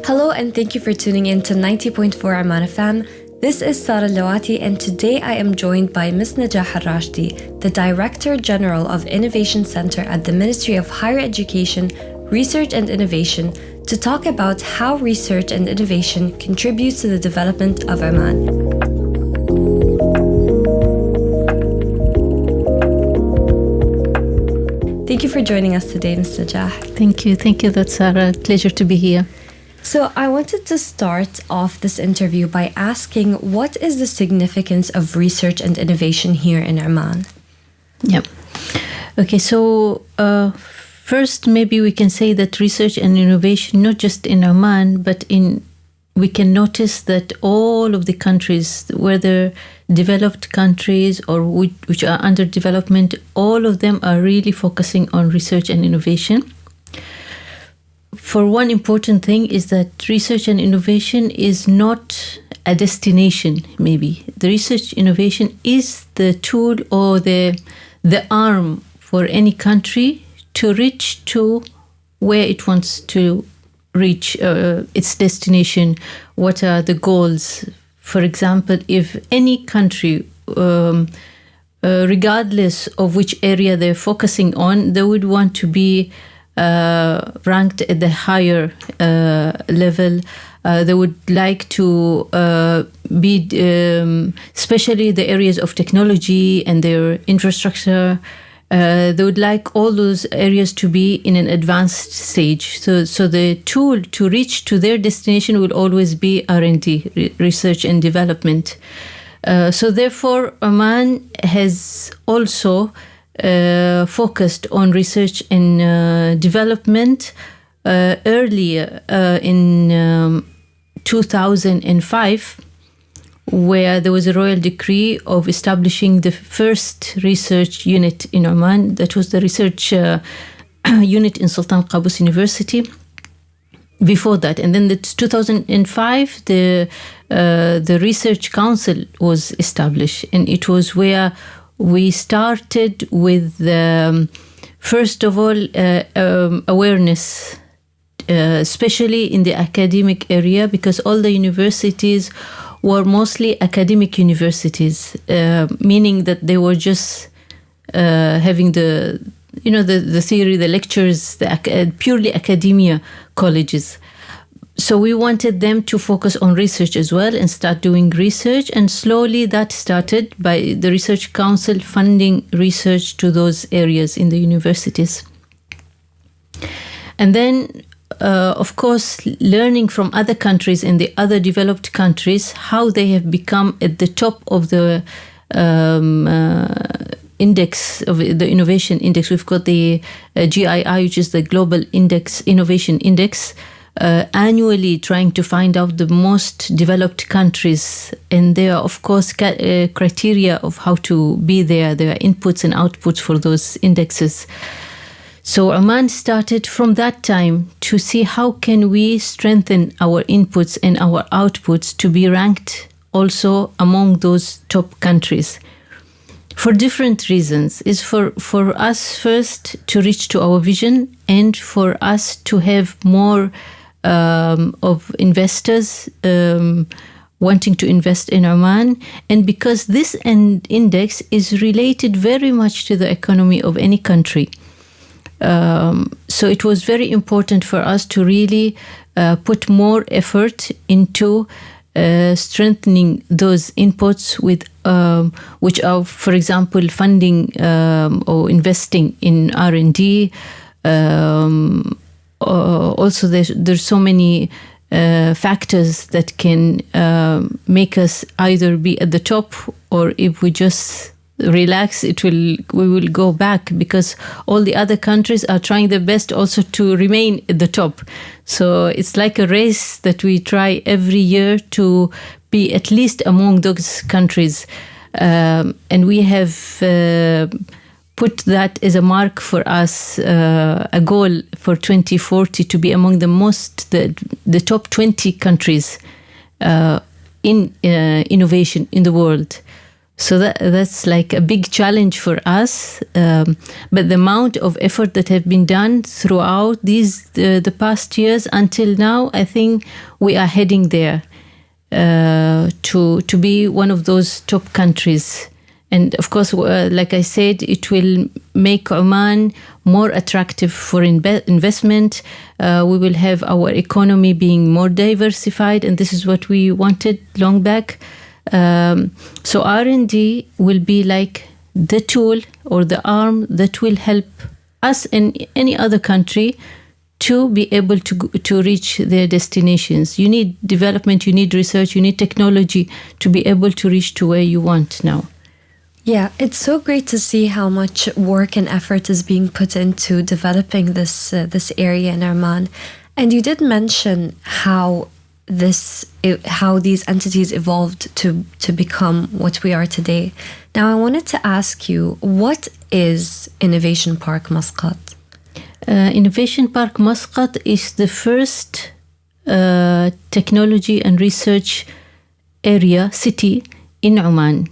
Hello and thank you for tuning in to 90.4 Oman FM. This is Sara Lawati and today I am joined by Ms. Najah Al Rashdi, the Director General of Innovation Center at the Ministry of Higher Education, Research and Innovation, to talk about how research and innovation contributes to the development of Oman. Thank you for joining us today, Ms. Najah. Thank you. That's Sarah. Pleasure to be here. So I wanted to start off this interview by asking, what is the significance of research and innovation here in Oman? Yeah. Okay, so first maybe we can say that research and innovation, not just in Oman, but we can notice that all of the countries, whether developed countries or which are under development, all of them are really focusing on research and innovation. For one important thing is that research and innovation is not a destination, maybe. The research innovation is the tool or the arm for any country to reach to where it wants to reach its destination. What are the goals? For example, if any country, regardless of which area they're focusing on, they would want to be ranked at the higher level. They would like to be, especially the areas of technology and their infrastructure, they would like all those areas to be in an advanced stage. So the tool to reach to their destination will always be R&D, research and development. So therefore, Oman has also focused on research and development earlier in 2005, where there was a royal decree of establishing the first research unit in Oman. That was the research unit in Sultan Qaboos University. Before that, and then in 2005, the Research Council was established, and it was where we started with, first of all, awareness, especially in the academic area, because all the universities were mostly academic universities, meaning that they were just having the theory, the lectures, purely academia colleges. So we wanted them to focus on research as well and start doing research. And slowly that started by the Research Council funding research to those areas in the universities. And then, of course, learning from other countries and the other developed countries, how they have become at the top of the index of the innovation index. We've got the GII, which is the Global Innovation Index, annually trying to find out the most developed countries. And there are, of course, criteria of how to be there. There are inputs and outputs for those indexes. So Oman started from that time to see how can we strengthen our inputs and our outputs to be ranked also among those top countries. For different reasons. Is for us first to reach to our vision, and for us to have more of investors wanting to invest in Oman, and because this index is related very much to the economy of any country. So it was very important for us to really put more effort into strengthening those inputs with which are, for example, funding or investing in R&D. Also, there's so many factors that can make us either be at the top, or if we just relax, we will go back, because all the other countries are trying their best also to remain at the top. So it's like a race that we try every year to be at least among those countries. And we have put that as a mark for us, a goal for 2040 to be among the top 20 countries in innovation in the world. So that's like a big challenge for us. But the amount of effort that have been done throughout the past years until now, I think we are heading there to be one of those top countries. And of course, like I said, it will make Oman more attractive for investment. We will have our economy being more diversified, and this is what we wanted long back. So R&D will be like the tool or the arm that will help us and any other country to be able to reach their destinations. You need development, you need research, you need technology to be able to reach to where you want now. Yeah, it's so great to see how much work and effort is being put into developing this area in Oman. And you did mention how these entities evolved to become what we are today. Now, I wanted to ask you, what is Innovation Park Muscat? Innovation Park Muscat is the first technology and research city in Oman.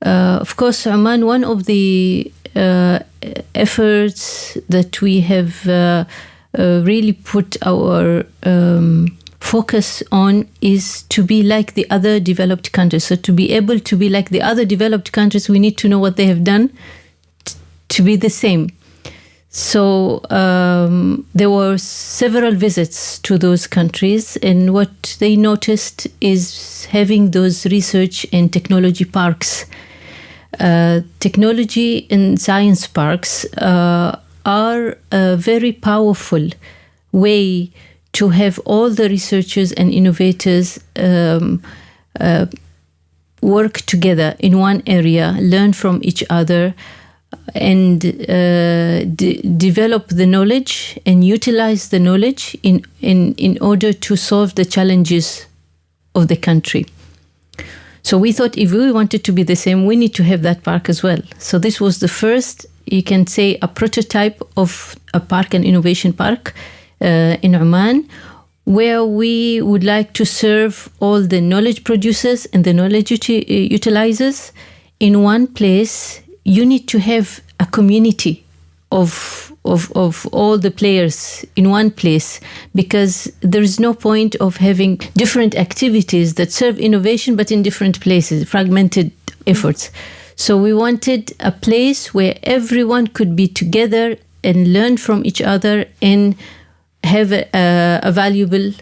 Of course, Oman, one of the efforts that we have really put our focus on is to be like the other developed countries. So to be able to be like the other developed countries, we need to know what they have done to be the same. So there were several visits to those countries, and what they noticed is having those research and technology parks. Technology and science parks are a very powerful way to have all the researchers and innovators work together in one area, learn from each other, and develop the knowledge and utilize the knowledge in order to solve the challenges of the country. So we thought if we wanted to be the same, we need to have that park as well. So this was the first, you can say, a prototype of a park, an innovation park in Oman, where we would like to serve all the knowledge producers and the knowledge utilizers in one place. You need to have a community of all the players in one place, because there is no point of having different activities that serve innovation but in different places, fragmented efforts. So we wanted a place where everyone could be together and learn from each other and have a valuable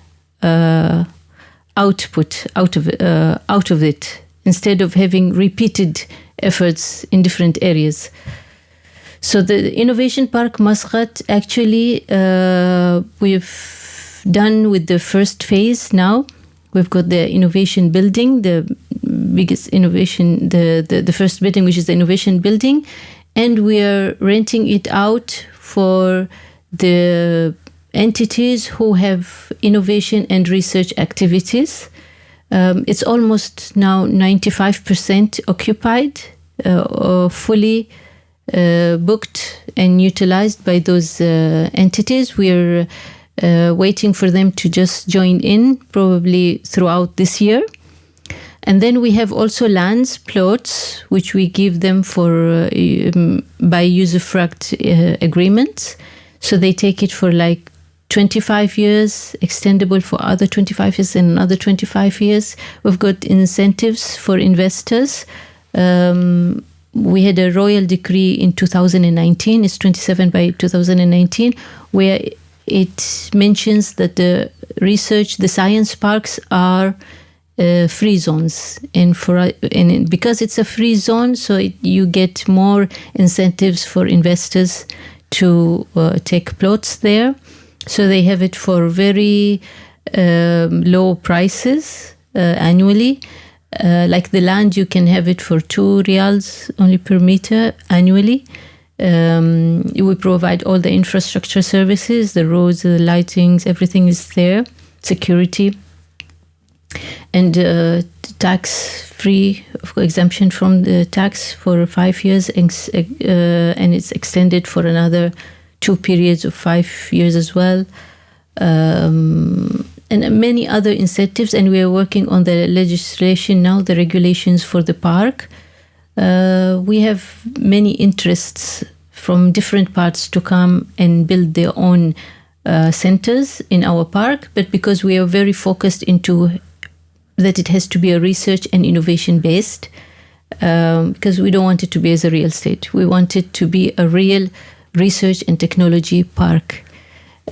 output out of it, instead of having repeated efforts in different areas. So the Innovation Park Muscat, actually, we've done with the first phase now. We've got the innovation building, the biggest innovation, the first building, which is the innovation building, and we are renting it out for the entities who have innovation and research activities. It's almost now 95% occupied, or fully booked and utilized by those entities. We're waiting for them to just join in, probably throughout this year. And then we have also lands, plots, which we give them for by usufruct agreements. So they take it for like 25 years, extendable for other 25 years and another 25 years. We've got incentives for investors. We had a royal decree in 2019, it's 27 by 2019, where it mentions that the science parks are free zones. And because it's a free zone, so you get more incentives for investors to take plots there. So they have it for very low prices annually. Like the land, you can have it for 2 riyals only per meter annually. We provide all the infrastructure services, the roads, the lightings, everything is there, security, and tax-free exemption from the tax for 5 years, and it's extended for another 2 periods of 5 years as well. And many other incentives, and we are working on the legislation now, the regulations for the park, We have many interests from different parts to come and build their own centers in our park, but because we are very focused into that it has to be a research and innovation based, because we don't want it to be as a real estate. We want it to be a real research and technology park.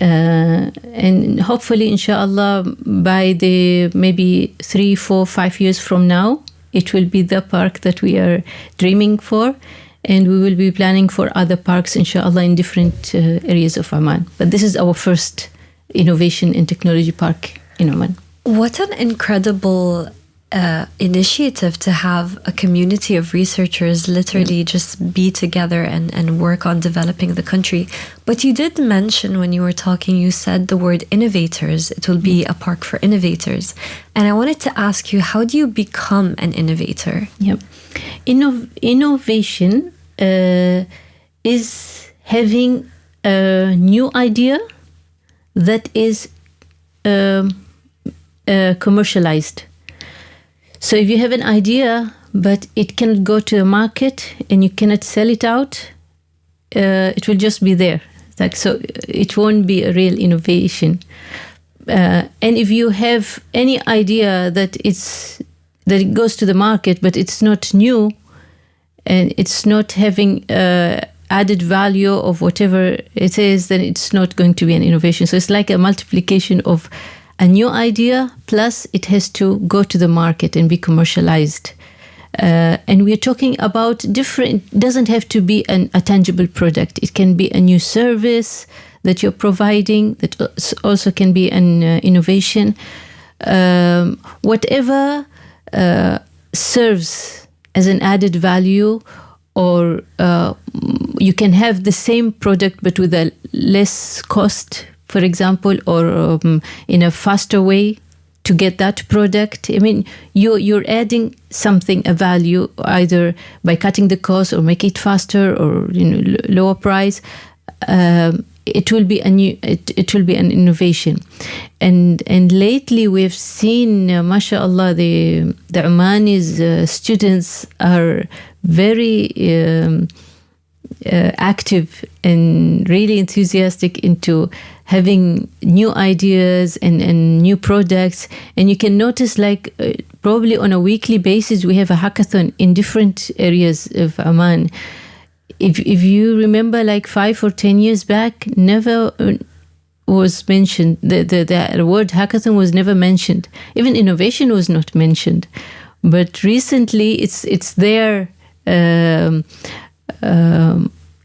And hopefully, inshallah, by the maybe 3, 4, 5 years from now, it will be the park that we are dreaming for. And we will be planning for other parks, inshallah, in different areas of Oman. But this is our first innovation and technology park in Oman. What an incredible initiative to have a community of researchers literally just be together and work on developing the country. But you did mention when you were talking, you said the word innovators. It will be a park for innovators. And I wanted to ask you, how do you become an innovator? Yeah. Innovation is having a new idea that is commercialized. So if you have an idea, but it cannot go to the market and you cannot sell it out, it will just be there. So it won't be a real innovation. And if you have any idea that it goes to the market, but it's not new and it's not having added value of whatever it is, then it's not going to be an innovation. So it's like a multiplication of a new idea, plus it has to go to the market and be commercialized. And we're talking about different, doesn't have to be a tangible product. It can be a new service that you're providing that also can be an innovation. Whatever serves as an added value, or you can have the same product but with a less cost, for example, or in a faster way to get that product. I mean, you're adding something, a value, either by cutting the cost or make it faster or lower price. It will be it will be an innovation. And lately we've seen, mashallah, the Omanis students are very active and really enthusiastic into having new ideas and new products. And you can notice, like, probably on a weekly basis, we have a hackathon in different areas of Oman. If you remember, like 5 or 10 years back, never was mentioned. The word hackathon was never mentioned. Even innovation was not mentioned. But recently, it's there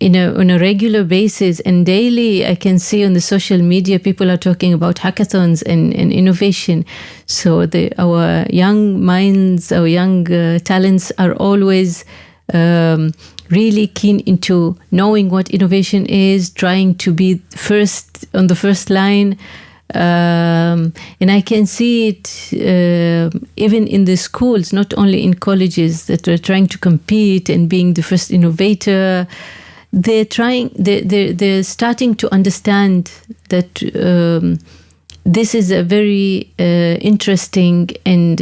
on a regular basis, and daily I can see on the social media people are talking about hackathons and innovation. So our young minds, our young talents are always really keen into knowing what innovation is, trying to be first on the first line. And I can see it even in the schools, not only in colleges, that are trying to compete and being the first innovator. They're starting to understand that this is a very interesting and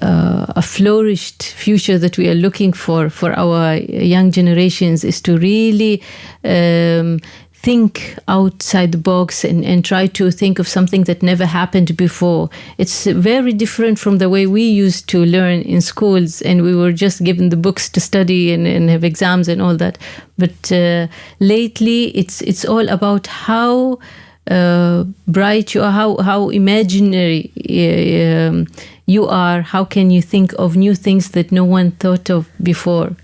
a flourished future that we are looking for our young generations, is to really think outside the box and try to think of something that never happened before. It's very different from the way we used to learn in schools, and we were just given the books to study and have exams and all that. But lately, it's all about how bright you are, how imaginary you are, how can you think of new things that no one thought of before.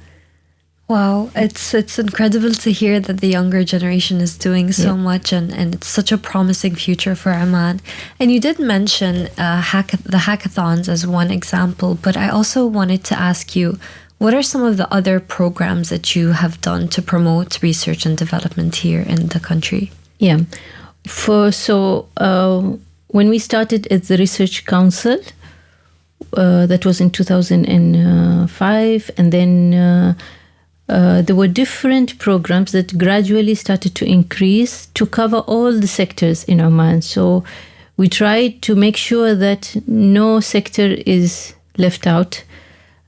Wow, it's incredible to hear that the younger generation is doing so much, and it's such a promising future for Oman. And you did mention the hackathons as one example, but I also wanted to ask you, what are some of the other programs that you have done to promote research and development here in the country? Yeah, when we started at the Research Council, that was in 2005, and then there were different programs that gradually started to increase to cover all the sectors in Oman. So we tried to make sure that no sector is left out.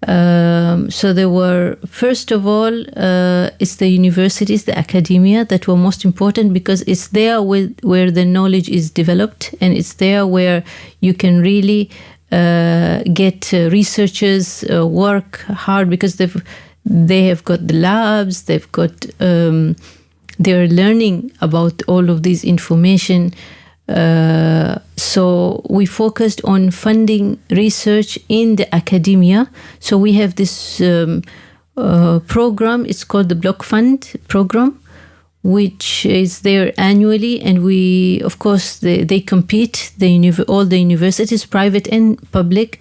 So there were, first of all, it's the universities, the academia that were most important, because it's there where the knowledge is developed, and it's there where you can really get researchers work hard, because they have got the labs, they've got they're learning about all of this information. So we focused on funding research in the academia. So we have this program, it's called the Block Fund program, which is there annually. And we, of course, they compete, all the universities, private and public,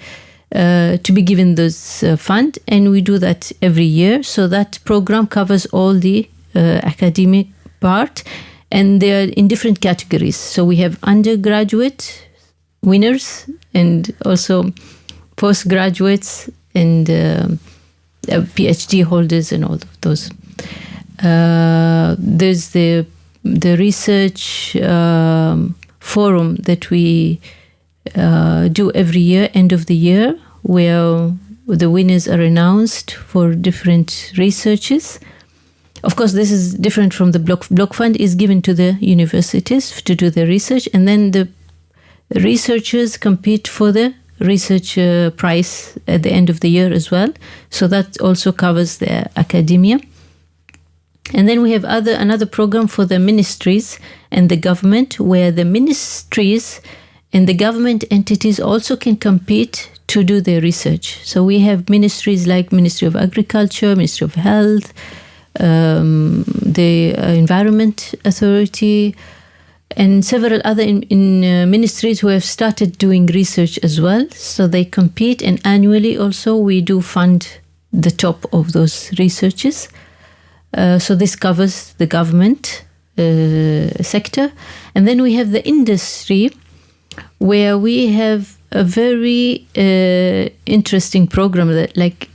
to be given this fund. And we do that every year. So that program covers all the academic part. And they are in different categories. So we have undergraduate winners and also postgraduates and PhD holders and all of those. There's the research forum that we do every year, end of the year, where the winners are announced for different researches. Of course, this is different from the Block Fund is given to the universities to do the research, and then the researchers compete for the research prize at the end of the year as well. So that also covers the academia. And then we have another program for the ministries and the government, where the ministries and the government entities also can compete to do their research. So we have ministries like Ministry of Agriculture, Ministry of Health, the Environment Authority, and several other ministries who have started doing research as well. So they compete, and annually also we do fund the top of those researches. So this covers the government sector. And then we have the industry, where we have a very interesting program that, like,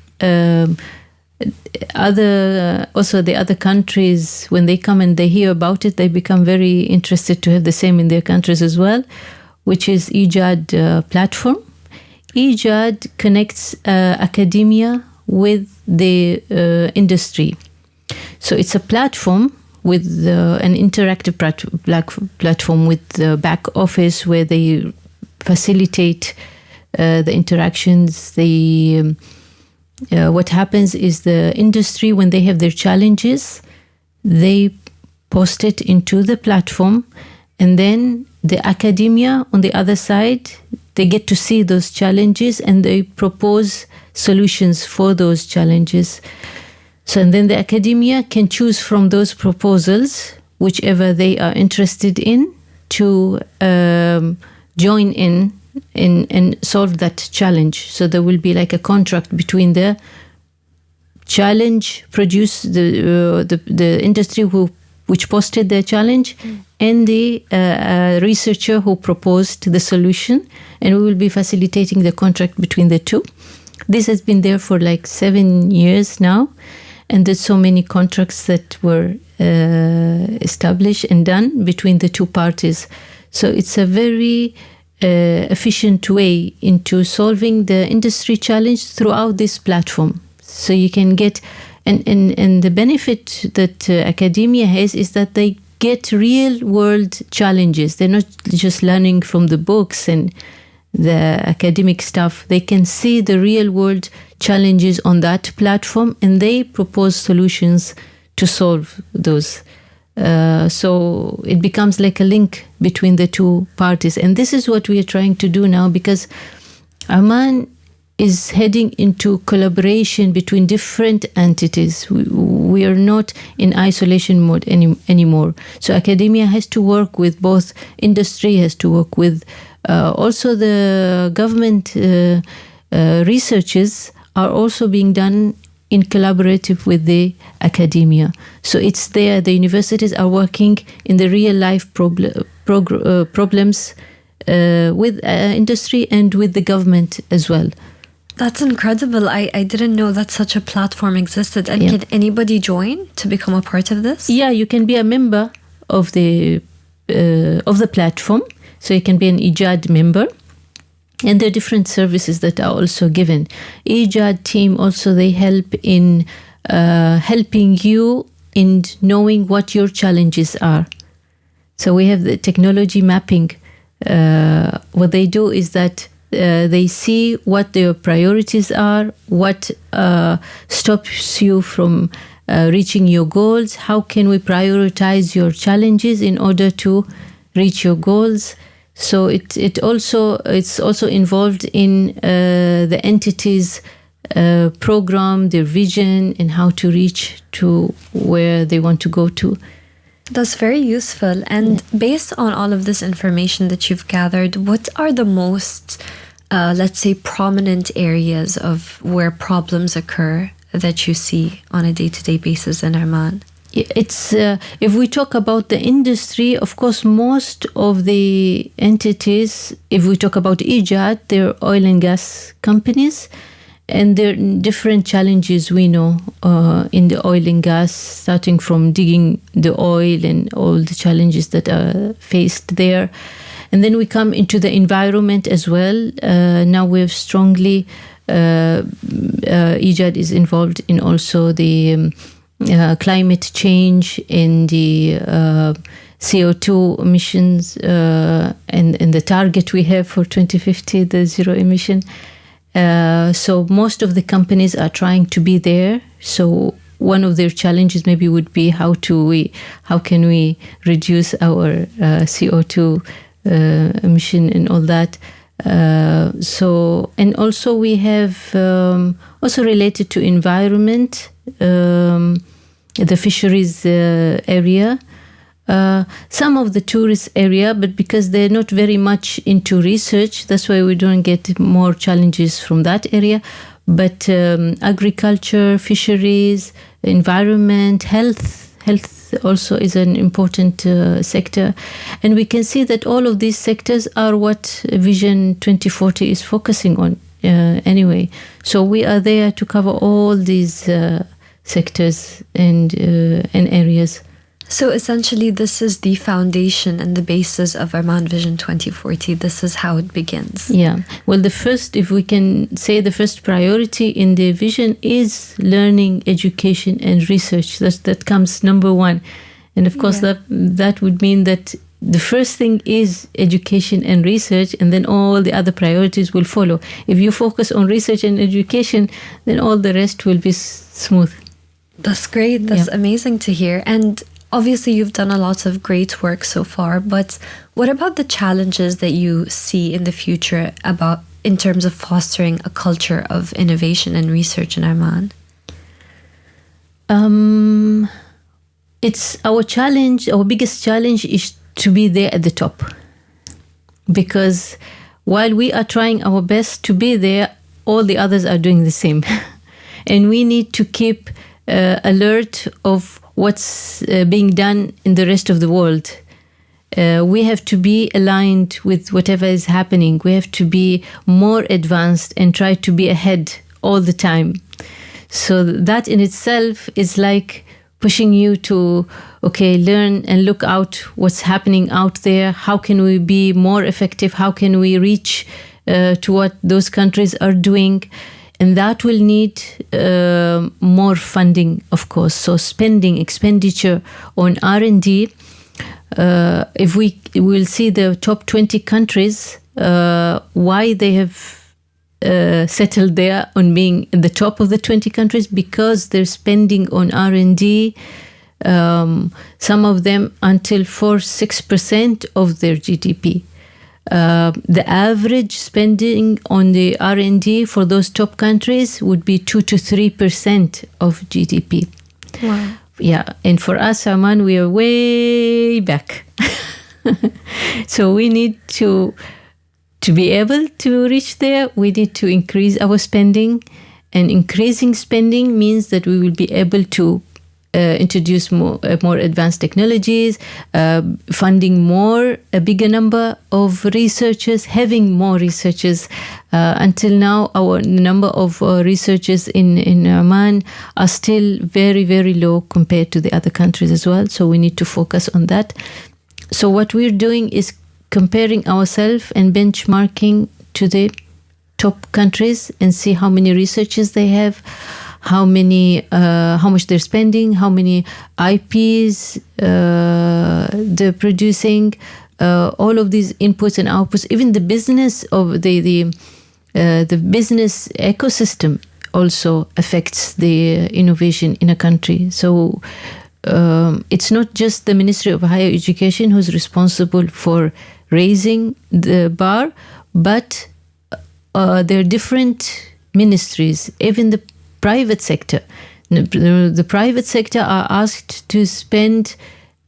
also the other countries, when they come and they hear about it, they become very interested to have the same in their countries as well, which is EJAD platform. EJAD connects academia with the industry. So it's a platform with an interactive platform with the back office, where they facilitate the interactions. What happens is the industry, when they have their challenges, they post it into the platform, and then the academia on the other side, they get to see those challenges and they propose solutions for those challenges. So, and then the academia can choose from those proposals whichever they are interested in to join in and solve that challenge. So there will be like a contract between the challenge the industry which posted the challenge and the researcher who proposed the solution, and we will be facilitating the contract between the two. This has been there for like 7 years now, and there's so many contracts that were established and done between the two parties. So it's a very efficient way into solving the industry challenge throughout this platform. So you can get, and the benefit that academia has is that they get real world challenges. They're not just learning from the books and the academic stuff. They can see the real world challenges on that platform, and they propose solutions to solve those. So it becomes like a link between the two parties. And this is what we are trying to do now, because Oman is heading into collaboration between different entities. We are not in isolation mode anymore. So academia has to work with both, industry has to work with also the government researches are also being done in collaborative with the academia. So it's there, the universities are working in the real life problems with industry and with the government as well. That's incredible. I didn't know that such a platform existed. And can anybody join to become a part of this? Yeah, you can be a member of the platform. So you can be an EJAD member. And there are different services that are also given. EJAD team also, they help in helping you in knowing what your challenges are. So we have the technology mapping. What they do is that they see what their priorities are, what stops you from reaching your goals, how can we prioritize your challenges in order to reach your goals. So it's also involved in the entity's program, their vision, and how to reach to where they want to go to. That's very useful. And based on all of this information that you've gathered, what are the most, let's say, prominent areas of where problems occur that you see on a day-to-day basis in Oman? It's if we talk about the industry, of course, most of the entities, if we talk about EJAD, they're oil and gas companies, and there are different challenges we know in the oil and gas, starting from digging the oil and all the challenges that are faced there. And then we come into the environment as well. Now we've strongly, EJAD is involved in also the climate change and the CO2 emissions and the target we have for 2050, the zero emission. So most of the companies are trying to be there. So one of their challenges maybe would be how can we reduce our CO2 emission and all that. So, and also we have also related to environment, the fisheries area, some of the tourist area, but because they're not very much into research, that's why we don't get more challenges from that area. But agriculture, fisheries, environment, health also is an important sector. And we can see that all of these sectors are what Vision 2040 is focusing on anyway. So we are there to cover all these sectors and areas. So essentially, this is the foundation and the basis of Oman Vision 2040. This is how it begins. Yeah. Well, if we can say the first priority in the vision is learning, education, and research. That comes number one. And of course, that would mean that the first thing is education and research, and then all the other priorities will follow. If you focus on research and education, then all the rest will be smooth. That's great. That's amazing to hear. And obviously, you've done a lot of great work so far, but what about the challenges that you see in the future in terms of fostering a culture of innovation and research in Oman? It's our challenge, our biggest challenge is to be there at the top. Because while we are trying our best to be there, all the others are doing the same. And we need to keep alert of what's being done in the rest of the world. We have to be aligned with whatever is happening. We have to be more advanced and try to be ahead all the time. So that in itself is like pushing you to, learn and look out what's happening out there. How can we be more effective? How can we reach to what those countries are doing? And that will need more funding, of course. So expenditure on R&D. If we will see the top 20 countries, why they have settled there on being in the top of the 20 countries, because they're spending on R&D, some of them until 4-6% of their GDP. The average spending on the R&D for those top countries would be 2-3% of GDP. Wow. Yeah, and for us, Oman, we are way back. So we need to be able to reach there. We need to increase our spending, and increasing spending means that we will be able to introduce more advanced technologies, funding a bigger number of researchers, having more researchers. Until now, our number of researchers in Oman are still very, very low compared to the other countries as well. So we need to focus on that. So what we're doing is comparing ourselves and benchmarking to the top countries and see how many researchers they have, how much they're spending, how many IPs they're producing, all of these inputs and outputs. Even the business of the business ecosystem also affects the innovation in a country. So it's not just the Ministry of Higher Education who's responsible for raising the bar, but there are different ministries, even the private sector. The private sector are asked to spend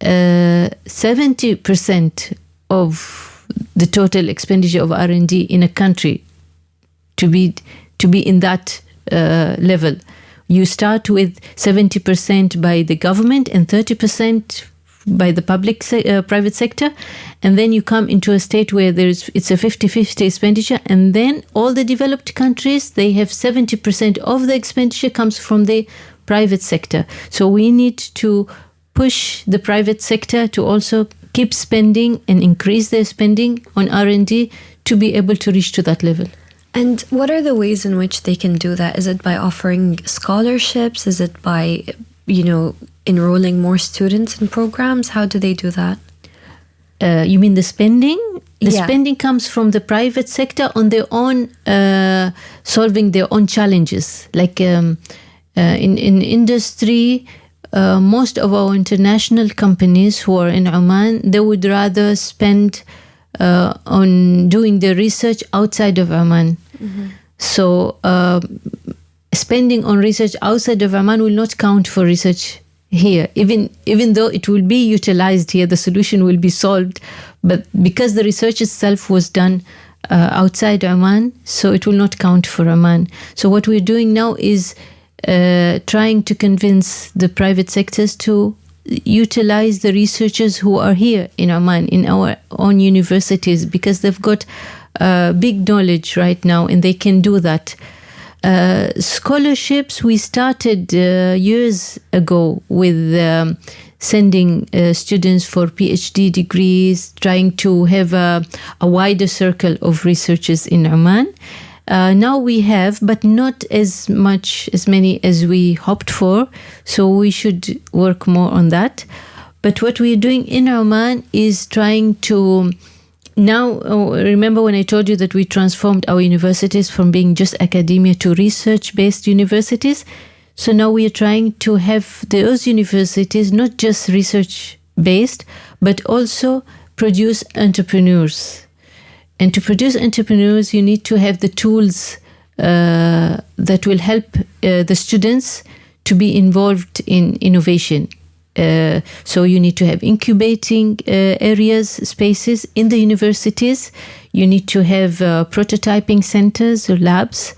70% of the total expenditure of R&D in a country to be in that level. You start with 70% by the government and 30% by the private sector, and then you come into a state where it's a 50-50 expenditure, and then all the developed countries, they have 70% of the expenditure comes from the private sector. So we need to push the private sector to also keep spending and increase their spending on R&D to be able to reach to that level. And what are the ways in which they can do that? Is it by offering scholarships? Is it by, enrolling more students in programs? How do they do that? You mean the spending? The spending comes from the private sector on their own, solving their own challenges. Like in industry, most of our international companies who are in Oman, they would rather spend on doing the research outside of Oman. Mm-hmm. So spending on research outside of Oman will not count for research here, even though it will be utilized here, the solution will be solved, but because the research itself was done outside Oman, so it will not count for Oman. So what we're doing now is trying to convince the private sectors to utilize the researchers who are here in Oman, in our own universities, because they've got big knowledge right now and they can do that. Scholarships, we started years ago with sending students for PhD degrees, trying to have a wider circle of researchers in Oman. Now we have, but not as many as we hoped for, so we should work more on that. But what we're doing in Oman is trying to now, remember when I told you that we transformed our universities from being just academia to research-based universities? So now we are trying to have those universities not just research-based, but also produce entrepreneurs. And to produce entrepreneurs, you need to have the tools that will help the students to be involved in innovation. So you need to have incubating areas, spaces in the universities. You need to have prototyping centers or labs.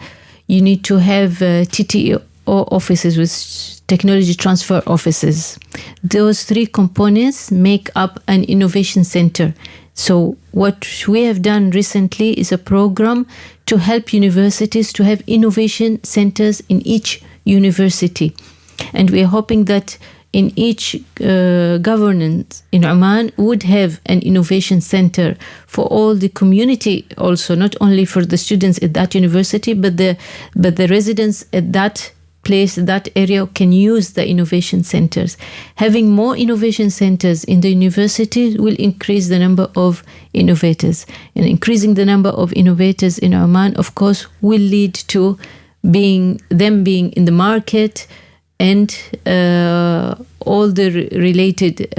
You need to have TTO offices with technology transfer offices. Those three components make up an innovation center. So what we have done recently is a program to help universities to have innovation centers in each university. And we are hoping that in each governance in Oman would have an innovation center for all the community also, not only for the students at that university, but the residents at that place, that area can use the innovation centers. Having more innovation centers in the university will increase the number of innovators. And increasing the number of innovators in Oman, of course, will lead to being in the market, and all the related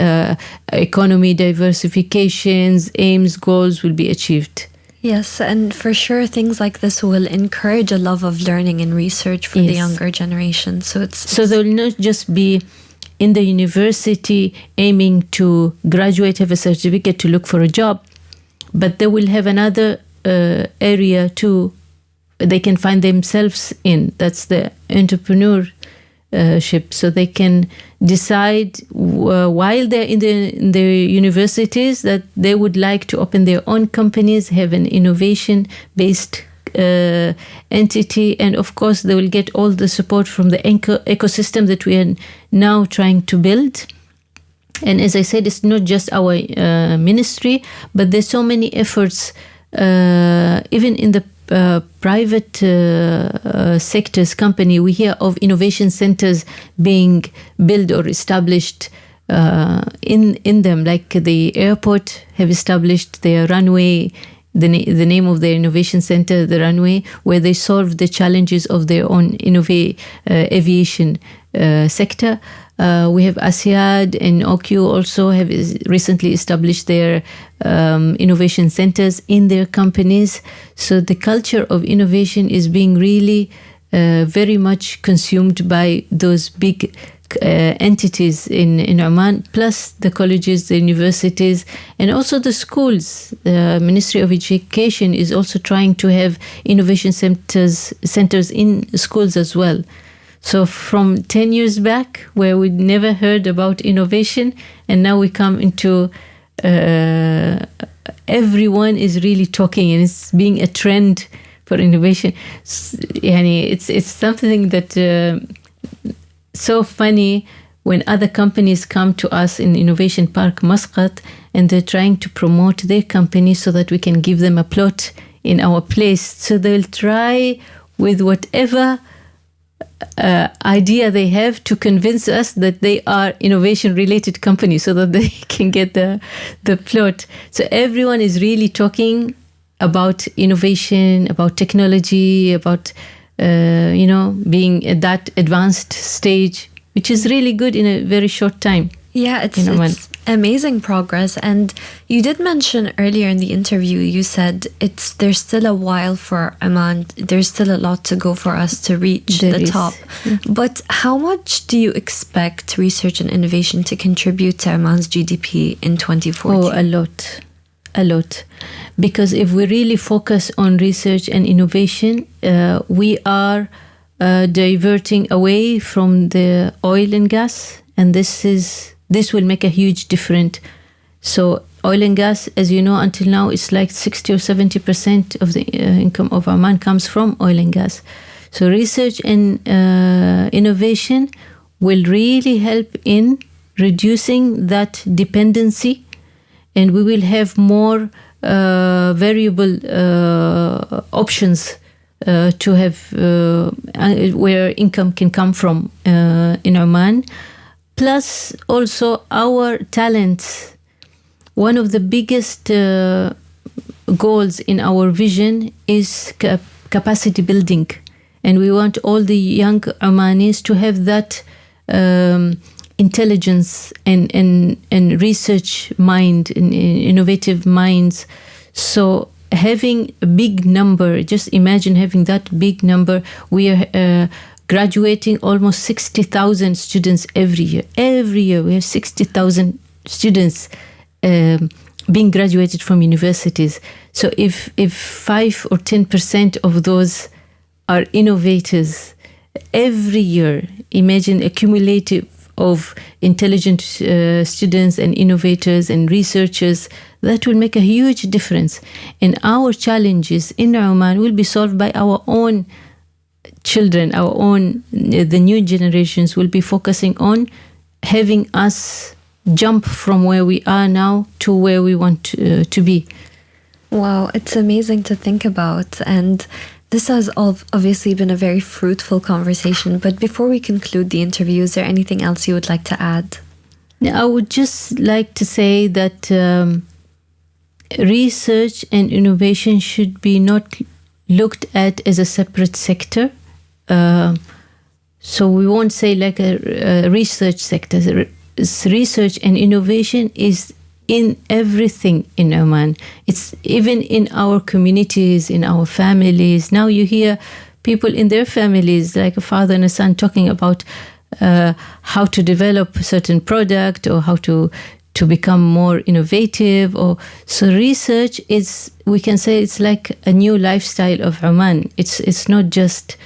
economy diversifications, aims, goals will be achieved. Yes, and for sure things like this will encourage a love of learning and research for the younger generation. So they will not just be in the university aiming to graduate, have a certificate to look for a job, but they will have another area too they can find themselves in. That's the entrepreneurship. So they can decide while they're in the universities that they would like to open their own companies, have an innovation-based entity, and of course they will get all the support from the ecosystem that we are now trying to build. And as I said, it's not just our ministry, but there's so many efforts even in the private sectors company, we hear of innovation centers being built or established in them, like the airport have established their runway, the name of their innovation center, the runway, where they solve the challenges of their own aviation sector. We have ASIAD and OQ also have recently established their innovation centers in their companies. So the culture of innovation is being really very much consumed by those big entities in Oman, plus the colleges, the universities, and also the schools. The Ministry of Education is also trying to have innovation centers in schools as well. So from 10 years back, where we never heard about innovation, and now we come into everyone is really talking, and it's being a trend for innovation. It's something that so funny when other companies come to us in Innovation Park Muscat, and they're trying to promote their company so that we can give them a plot in our place. So they'll try with whatever idea they have to convince us that they are innovation related companies so that they can get the plot. So everyone is really talking about innovation, about technology, about being at that advanced stage, which is really good in a very short time. Yeah, it's amazing progress. And you did mention earlier in the interview, you said there's still a while for Oman. There's still a lot to go for us to reach the top. But how much do you expect research and innovation to contribute to Oman's GDP in 2040? Oh, a lot. Because if we really focus on research and innovation, we are diverting away from the oil and gas, and this will make a huge difference. So oil and gas, as you know, until now, it's like 60 or 70% of the income of Oman comes from oil and gas. So research and innovation will really help in reducing that dependency, and we will have more variable options to have where income can come from in Oman. Plus also our talents. One of the biggest goals in our vision is capacity building. And we want all the young Omanis to have that intelligence and research mind, and innovative minds. So having a big number, just imagine having that big number. We are graduating almost 60,000 students every year. Every year we have 60,000 students being graduated from universities. So if 5 or 10% of those are innovators every year, imagine a cumulative of intelligent students and innovators and researchers, that will make a huge difference. And our challenges in Oman will be solved by our own children, the new generations will be focusing on having us jump from where we are now to where we want to be. Wow, it's amazing to think about. And this has obviously been a very fruitful conversation. But before we conclude the interview, is there anything else you would like to add? I would just like to say that research and innovation should be not looked at as a separate sector. So we won't say like a research sector. Research and innovation is in everything in Oman. It's even in our communities, in our families. Now you hear people in their families, like a father and a son, talking about how to develop a certain product or how to become more innovative. So research is, we can say, it's like a new lifestyle of Oman. It's not just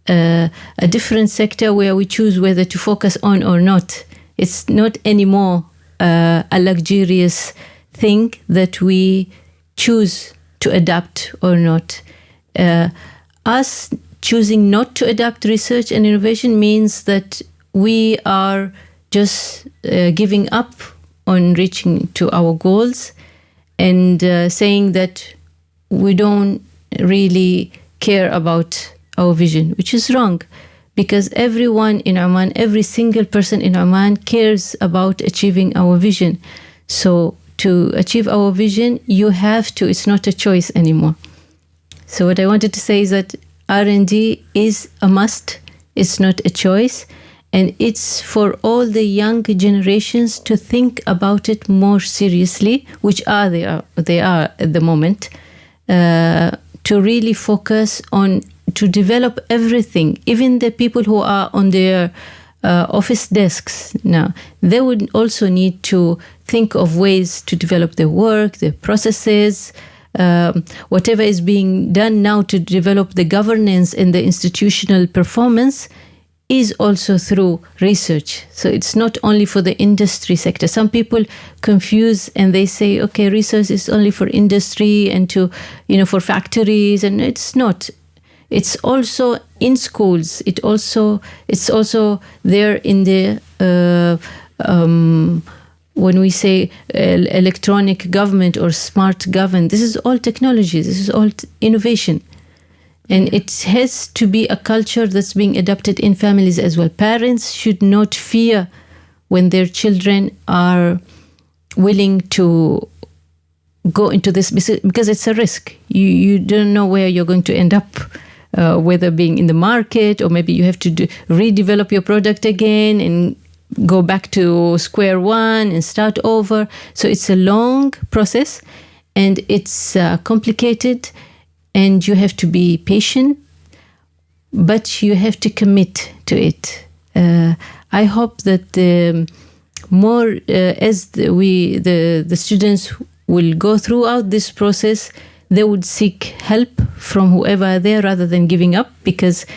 a different sector where we choose whether to focus on or not. It's not anymore a luxurious thing that we choose to adapt or not. Us choosing not to adapt research and innovation means that we are just giving up on reaching to our goals and saying that we don't really care about our vision, which is wrong, because everyone in Oman, every single person in Oman cares about achieving our vision. So to achieve our vision, you have to, it's not a choice anymore. So what I wanted to say is that R&D is a must, it's not a choice, and it's for all the young generations to think about it more seriously, which they are at the moment, to really focus on, to develop everything, even the people who are on their office desks now, they would also need to think of ways to develop their work, their processes, whatever is being done now to develop the governance and the institutional performance is also through research. So it's not only for the industry sector. Some people confuse and they say, okay, research is only for industry and to, for factories, and it's not. It's also in schools. It's also there in the when we say electronic government or smart government. This is all technology. This is all innovation, and it has to be a culture that's being adopted in families as well. Parents should not fear when their children are willing to go into this because it's a risk. You don't know where you're going to end up. Whether being in the market, or maybe you have to redevelop your product again and go back to square one and start over. So it's a long process, and it's complicated, and you have to be patient, but you have to commit to it. I hope that more as the students will go throughout this process, they would seek help from whoever there rather than giving up, because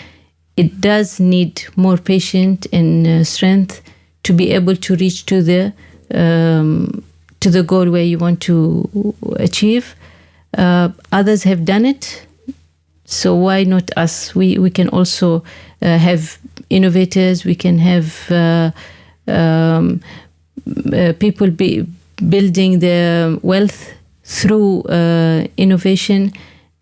it does need more patience and strength to be able to reach to the goal where you want to achieve. Others have done it, so why not us? We can also have innovators. We can have people building their wealth through innovation,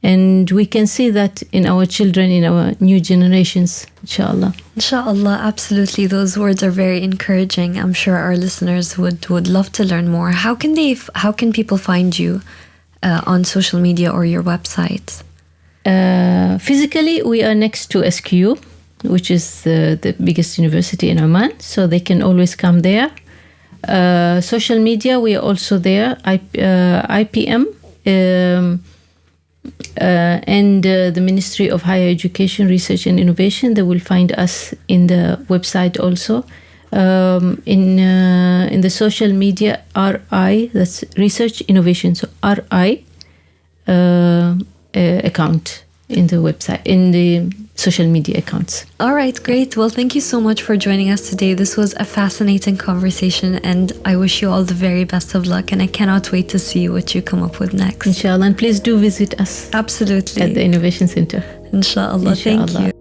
and we can see that in our children, in our new generations, inshallah. Inshallah, absolutely. Those words are very encouraging. I'm sure our listeners would love to learn more. How can people find you on social media or your website? Physically, we are next to SQU, which is the biggest university in Oman, so they can always come there. Social media, we are also there. IPM and the Ministry of Higher Education, Research and Innovation. They will find us in the website also. In the social media, RI, that's Research Innovation. So RI account in the website, in the social media accounts. All right, great. Well, thank you so much for joining us today. This was a fascinating conversation, and I wish you all the very best of luck, and I cannot wait to see what you come up with next. Inshallah, and please do visit us. Absolutely. At the Innovation Center. Inshallah. Thank you.